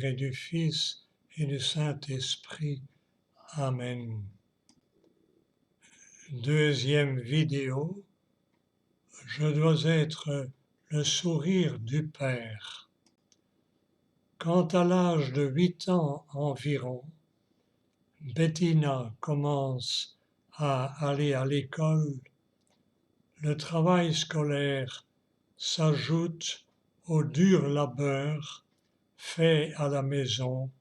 et du Fils et du Saint-Esprit. Amen. Deuxième vidéo, je dois être le sourire du Père. Quand à l'âge de 8 ans environ, Bettina commence à aller à l'école, le travail scolaire s'ajoute au dur labeur fait à la maison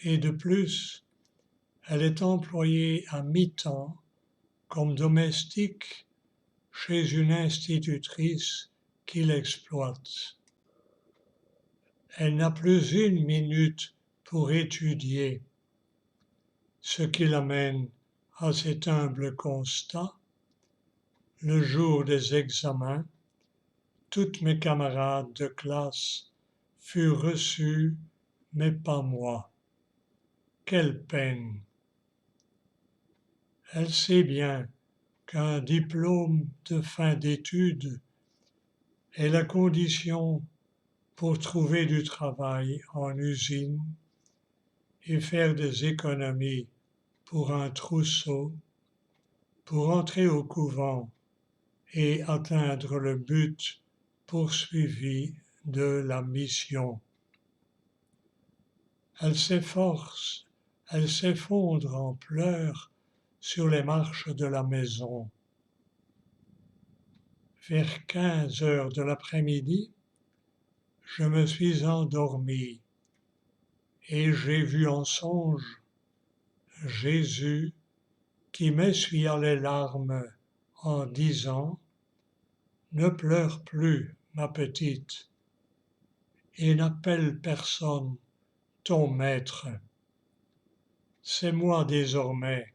et de plus, elle est employée à mi-temps comme domestique chez une institutrice qui l'exploite. Elle n'a plus une minute pour étudier, ce qui l'amène à cet humble constat. Le jour des examens, toutes mes camarades de classe furent reçues, mais pas moi. Quelle peine! Elle sait bien qu'un diplôme de fin d'études est la condition pour trouver du travail en usine et faire des économies pour un trousseau, pour entrer au couvent et atteindre le but poursuivi de la mission. Elle s'efforce, elle s'effondre en pleurs sur les marches de la maison. Vers 15 heures de l'après-midi, je me suis endormi et j'ai vu en songe Jésus qui m'essuya les larmes en disant « Ne pleure plus, ma petite, et n'appelle personne ton maître. C'est moi désormais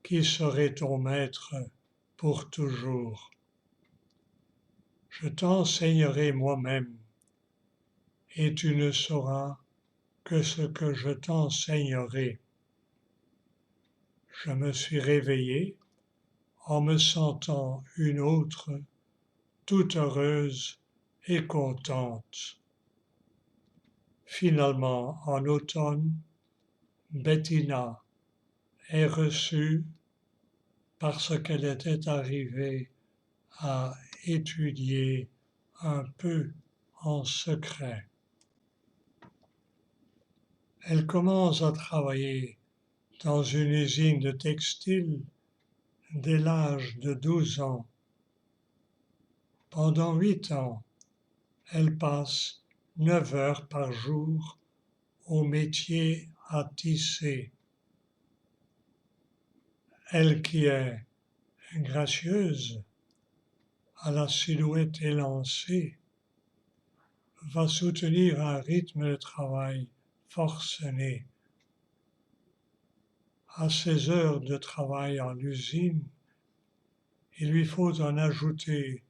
qui serai ton maître pour toujours. Je t'enseignerai moi-même, et tu ne sauras que ce que je t'enseignerai. » Je me suis réveillé en me sentant une autre, toute heureuse et contente. Finalement, en automne, Bettina est reçue parce qu'elle était arrivée à étudier un peu en secret. Elle commence à travailler dans une usine de textile dès l'âge de 12 ans. Pendant 8 ans, elle passe 9 heures par jour au métier à tisser. Elle qui est gracieuse, à la silhouette élancée, va soutenir un rythme de travail forcené. À ses heures de travail en usine, il lui faut en ajouter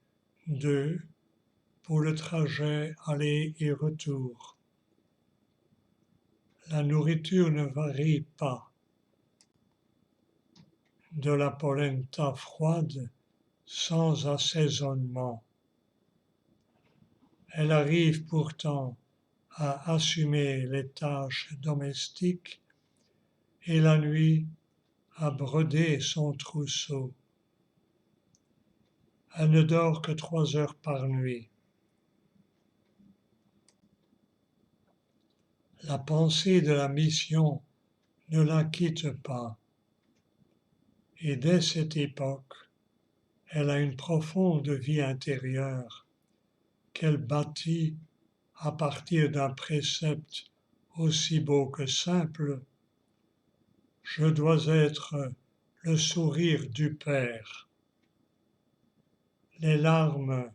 2 pour le trajet aller et retour. La nourriture ne varie pas. De la polenta froide sans assaisonnement. Elle arrive pourtant à assumer les tâches domestiques et la nuit à broder son trousseau. Elle ne dort que 3 heures par nuit. La pensée de la mission ne la quitte pas. Et dès cette époque, elle a une profonde vie intérieure qu'elle bâtit à partir d'un précepte aussi beau que simple. Je dois être le sourire du Père. Les larmes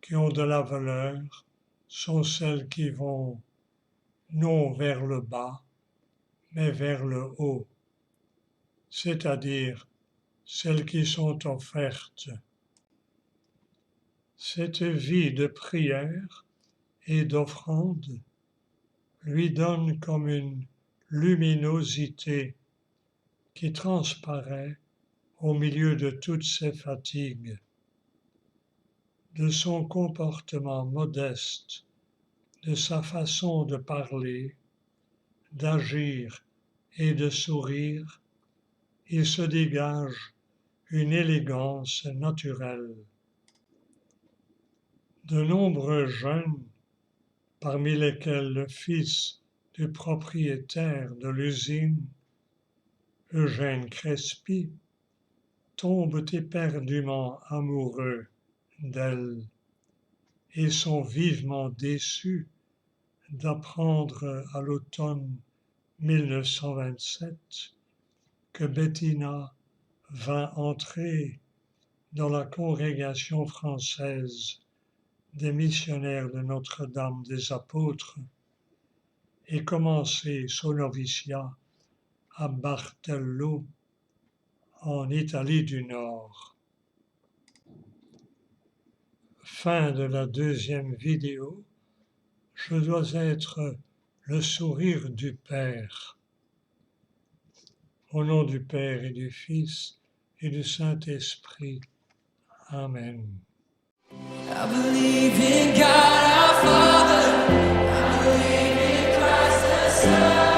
qui ont de la valeur sont celles qui vont non vers le bas, mais vers le haut, c'est-à-dire celles qui sont offertes. Cette vie de prière et d'offrande lui donne comme une luminosité qui transparaît au milieu de toutes ses fatigues. De son comportement modeste, de sa façon de parler, d'agir et de sourire, il se dégage une élégance naturelle. De nombreux jeunes, parmi lesquels le fils du propriétaire de l'usine, Eugène Crespi, tombent éperdument amoureux d'elle et sont vivement déçus d'apprendre à l'automne 1927 que Bettina va entrer dans la congrégation française des missionnaires de Notre-Dame des Apôtres et commencer son noviciat à Bartello, en Italie du Nord. Fin de la deuxième vidéo. Je dois être le sourire du Père. Au nom du Père et du Fils et du Saint-Esprit. Amen. I believe in God our Father, I believe in Christ the Son.